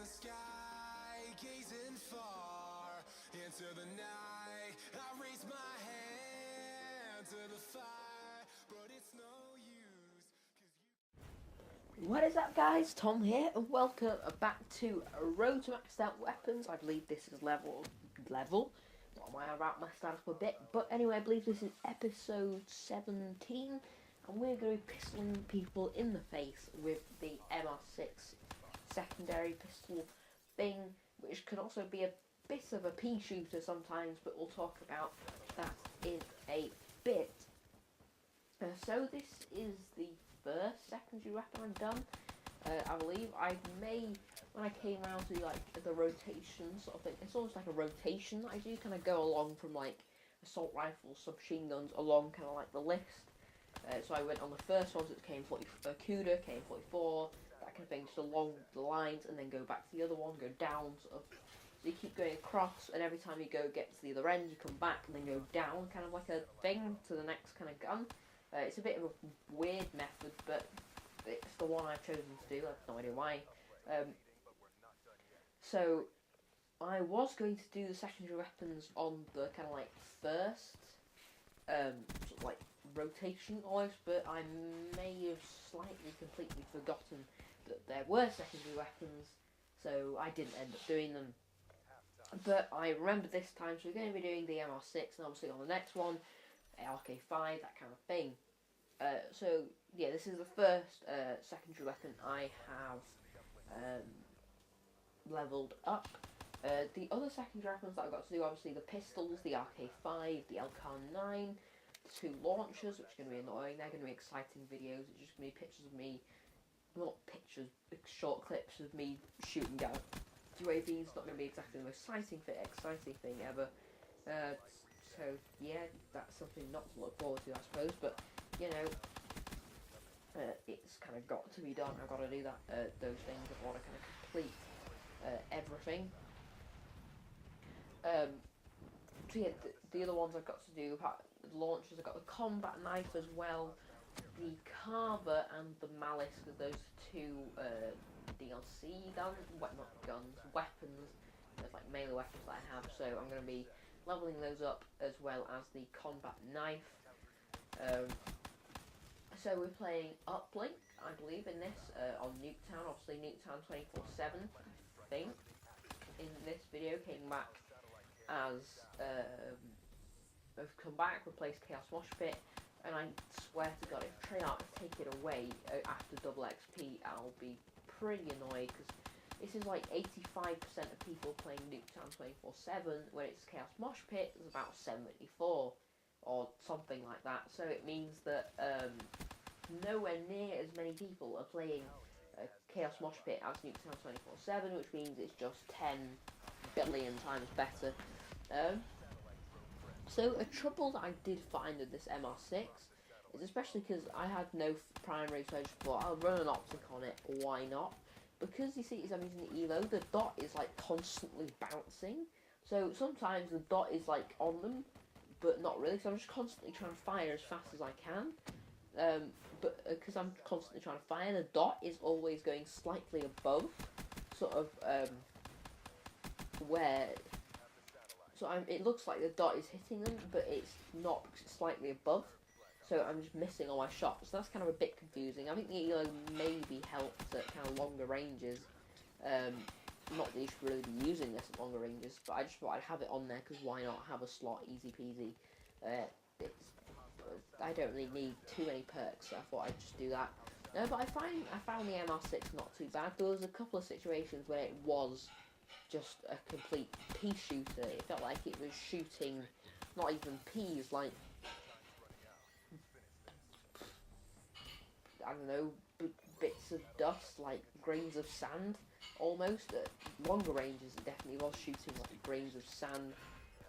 the sky, gazing far into the night. I raise my hand to the fire, but it's no use. What is up, guys? Tom here, and welcome back to Road to Maxed Out Weapons. I believe this is level. Not my about my start up a bit, but anyway, I believe this is episode 17, and we're going to be pistoling people in the face with the MR6 secondary pistol thing, which can also be a bit of a pea shooter sometimes, but we'll talk about that in a bit. So this is the first secondary weapon I've done. I believe I may, when I came around to like the rotation sort of thing, it's almost like a rotation that I do, kind of go along from like assault rifles, submachine guns, along kind of like the list. So I went on the first ones, it came 40 Cuda, came 44, that kind of thing, just along the lines, and then go back to the other one, go down sort of. So you keep going across, and every time you get to the other end, you come back and then go down, kind of like a thing to the next kind of gun. It's a bit of a weird method, but it's the one I've chosen to do. I have no idea why. So I was going to do the secondary weapons on the kind of like first sort of like rotation almost, but I may have slightly completely forgotten that there were secondary weapons, so I didn't end up doing them. But I remember this time, so we're going to be doing the MR6, and obviously on the next one, RK5, that kind of thing. So yeah, this is the first secondary weapon I have leveled up. The other secondary weapons that I've got to do, obviously the pistols, the RK5, the LK9, the two launchers, which are going to be annoying. They're going to be exciting videos. It's just going to be pictures of me, well, not pictures, short clips of me shooting down UAVs. Not going to be exactly the most exciting thing ever. So yeah, that's something not to look forward to, I suppose. But you know, it's kind of got to be done. I've got to do that. Those things. I want to kind of complete everything. So yeah, the other ones I've got to do, the launchers, I've got the combat knife as well, the carver and the malice, because those are two DLC guns, not guns, weapons. There's like melee weapons that I have, so I'm going to be leveling those up as well as the combat knife. So we're playing Uplink, I believe, in this, on Nuketown. Obviously Nuketown 24/7, I think, in this video came back as, have come back, replaced Chaos Mosh Pit, and I swear to God, if Treyarch take it away after double XP, I'll be pretty annoyed, because this is like 85% of people playing Nuketown 24/7, when it's Chaos Mosh Pit, there's about 74, or something like that, so it means that, nowhere near as many people are playing Chaos Mosh Pit as Nuketown 24/7, which means it's just 10 billion times better. So a trouble that I did find with this MR6 is, especially because I had no primary, so I just thought I'll run an optic on it, why not? Because you see, as I'm using the ELO, the dot is like constantly bouncing, so sometimes the dot is like on them, but not really, so I'm just constantly trying to fire as fast as I can. But because I'm constantly trying to fire, the dot is always going slightly above, sort of, where, so it looks like the dot is hitting them, but it's not, because it's slightly above, so I'm just missing all my shots. So that's kind of a bit confusing. I think the ELO maybe helps at kind of longer ranges. Not that you should really be using this at longer ranges, but I just thought I'd have it on there, because why not have a slot, easy peasy. I don't really need too many perks, so I thought I'd just do that. No, but I found the MR6 not too bad. There was a couple of situations where it was just a complete pea shooter. It felt like it was shooting not even peas, like, I don't know, bits of dust, like grains of sand, almost. At longer ranges, it definitely was shooting like grains of sand.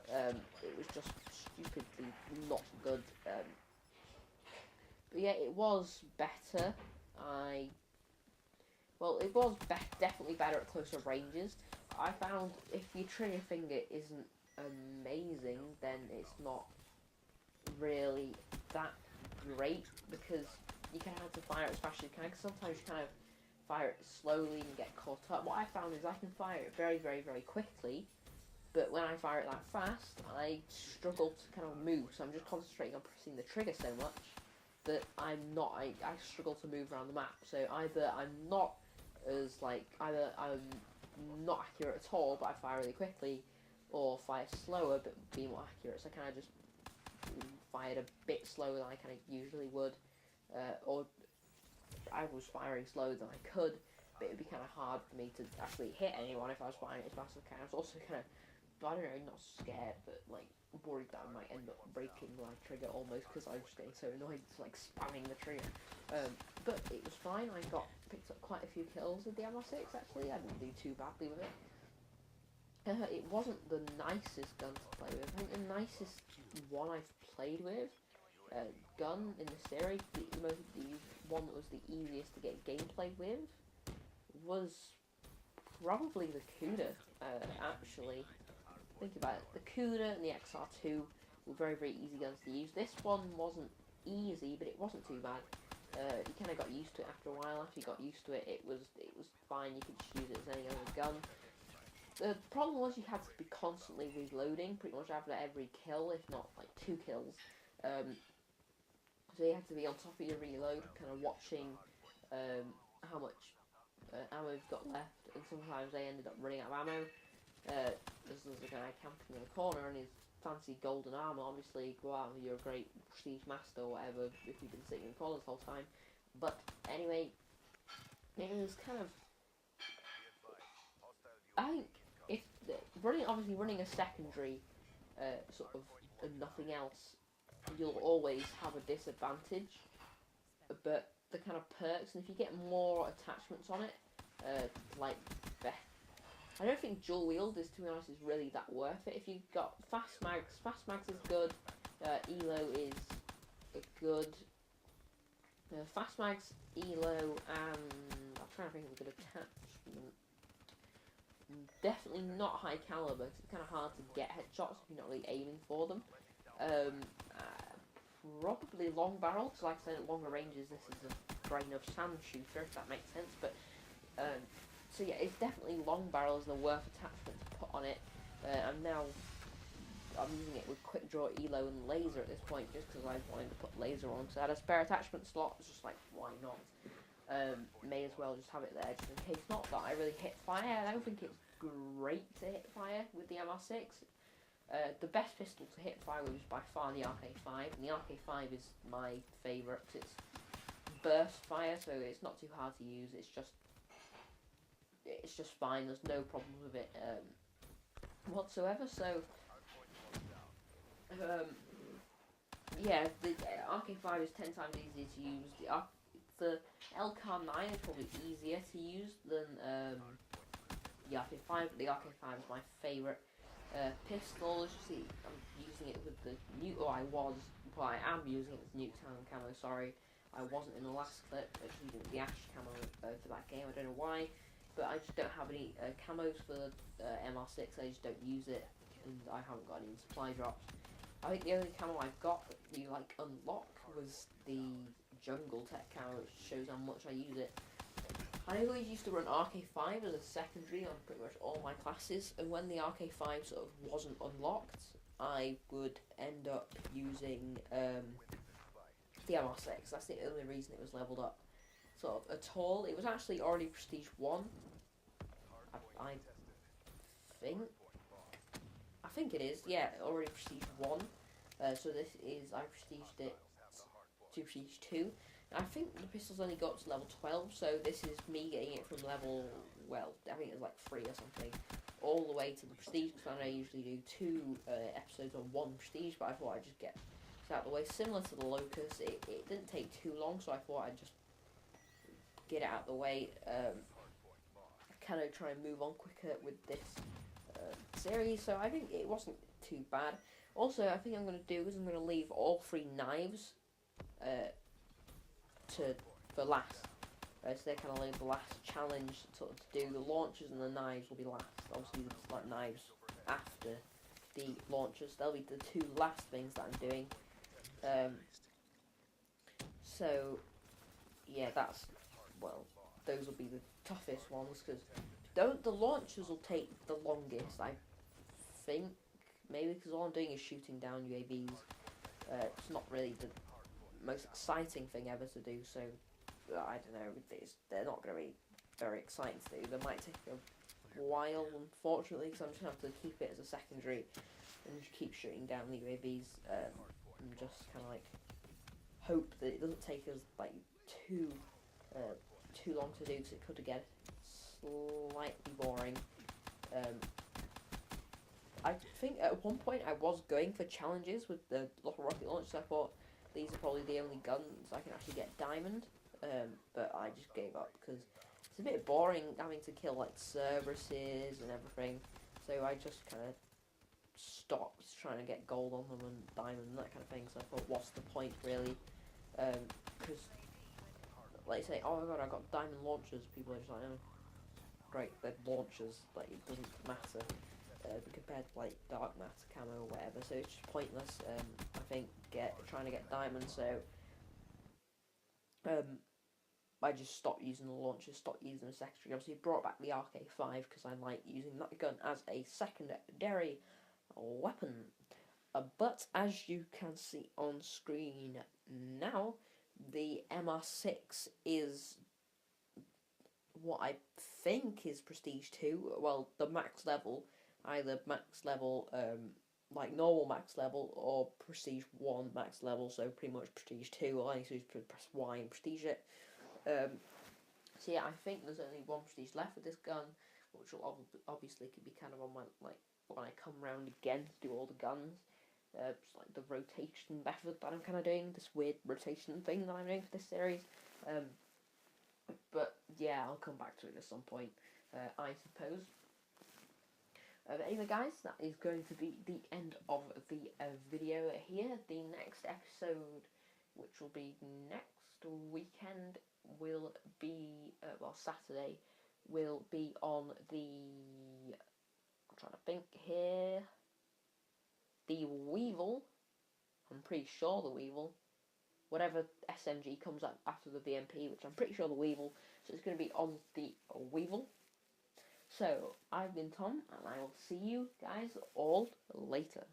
It was just stupidly not good. But yeah, it was better. Well, it was definitely better at closer ranges. I found if your trigger finger isn't amazing, then it's not really that great, because you can have to fire it as fast as you can, because sometimes you kind of fire it slowly and get caught up. What I found is I can fire it very, very, very quickly, but when I fire it that fast, I struggle to kind of move, so I'm just concentrating on pressing the trigger so much that I struggle to move around the map. So either I'm not accurate at all, but I fire really quickly, or fire slower but be more accurate. So I kind of just fired a bit slower than I kind of usually would, or I was firing slower than I could, but it'd be kind of hard for me to actually hit anyone if I was firing as fast as I can. I was also kind of, I don't know, not scared, but like worried that I might end up breaking my trigger almost because I was just getting so annoyed, just like spamming the trigger. But it was fine. I picked up quite a few kills with the MR6 actually. I didn't do too badly with it. It wasn't the nicest gun to play with. I think the nicest one I've played with gun in the series, the one that was the easiest to get gameplay with, was probably the Cuda. Actually, think about it, the Cuda and the XR2 were very, very easy guns to use. This one wasn't easy, but it wasn't too bad. You kind of got used to it after a while. After you got used to it, it was fine. You could just use it as any other gun. The problem was you had to be constantly reloading, pretty much after every kill, if not like 2 kills. So you had to be on top of your reload, kind of watching how much ammo you've got left, and sometimes they ended up running out of ammo. There's a guy camping in the corner and his fancy golden armor, obviously, wow, you're a great prestige master or whatever if you've been sitting in the corner this whole time. But anyway, it was kind of, I think, if running a secondary sort of and nothing else, you'll always have a disadvantage, but the kind of perks, and if you get more attachments on it, like I don't think dual wield is, to be honest, is really that worth it. If you've got fast mags is good, elo is good, fast mags, elo, and I'm trying to think of a good attachment. Definitely not high caliber, because it's kind of hard to get headshots if you're not really aiming for them. Probably long barrel, because like I said, at longer ranges this is a grain of sand shooter, if that makes sense. But so yeah, it's definitely long barrel is the worth attachment to put on it. And now I'm using it with quick draw, elo, and laser at this point, just because I wanted to put laser on. So I had a spare attachment slot. It's just like, why not? May as well just have it there, just in case. Not that I really hit fire. I don't think it's great to hit fire with the MR6. The best pistol to hit fire with is by far the RK5, and the RK5 is my favourite because it's burst fire, so it's not too hard to use. It's just fine. There's no problems with it whatsoever. So yeah, the RK5 is 10 times easier to use. The LK9 is probably easier to use than the RK5, but the RK5 is my favourite pistol. As you see, I'm using it with the I am using it with Nuketown camo, sorry. I wasn't in the last clip, actually using the Ash camo for that game, I don't know why, but I just don't have any camos for the MR6, I just don't use it, and I haven't got any supply drops. I think the only camo I've got that you like unlock was the Jungle Tech camo, which shows how much I use it. I always used to run RK5 as a secondary on pretty much all my classes, and when the RK5 sort of wasn't unlocked, I would end up using the MR6. That's the only reason it was leveled up sort of at all. It was actually already Prestige 1, I think it is, yeah, already Prestige 1, so this is, I prestiged it to Prestige 2. I think the pistol's only got to level 12, so this is me getting it from level, well, I think it's like 3 or something, all the way to the Prestige, because I usually do 2 episodes on 1 Prestige, but I thought I'd just get it out of the way. Similar to the Locust, it didn't take too long, so I thought I'd just get it out of the way, kind of try and move on quicker with this series, so I think it wasn't too bad. Also, I think I'm going to do is I'm going to leave all 3 knives for last. So they're kind of like the last challenge sort of to do. The launchers and the knives will be last. Obviously, there's like knives after the launchers. They'll be the 2 last things that I'm doing. So yeah, that's, well, those will be the toughest ones, because don't the launchers will take the longest, I think, maybe because all I'm doing is shooting down UAVs. It's not really the most exciting thing ever to do, so I don't know, they're not going to be very exciting to do. They might take a while, unfortunately, because I'm just going to have to keep it as a secondary and just keep shooting down the UAVs, and just kind of like hope that it doesn't take us like too long to do, because it could get slightly boring. I think at one point I was going for challenges with the little rocket launchers. I thought these are probably the only guns I can actually get diamond, but I just gave up because it's a bit boring having to kill like Cerberuses and everything. So I just kind of stopped trying to get gold on them and diamond and that kind of thing. So I thought, what's the point really? Because like say, oh my god, I got diamond launchers. People are just like, oh, great, they're launchers. Like it doesn't matter. Compared to like dark matter camo or whatever, so it's just pointless. I think trying to get diamonds, so I just stopped using the launchers, stopped using the secondary. Obviously brought back the RK5 because I like using that gun as a secondary weapon. But as you can see on screen now, the MR6 is what I think is Prestige 2, well, the max level, either max level, like normal max level, or Prestige 1 max level, so pretty much Prestige 2, all I need to do is press Y and Prestige it. So yeah, I think there's only one Prestige left with this gun, which will obviously could be kind of on my, like, when I come round again to do all the guns. Just like the rotation method that I'm kind of doing, this weird rotation thing that I'm doing for this series. But yeah, I'll come back to it at some point, I suppose. But anyway, guys, that is going to be the end of the video here. The next episode, which will be next weekend, will be, well, Saturday, will be on the, I'm trying to think here, the Weevil. I'm pretty sure the Weevil. Whatever SMG comes up after the VMP, which I'm pretty sure the Weevil, so it's going to be on the Weevil. So, I've been Tom, and I will see you guys all later.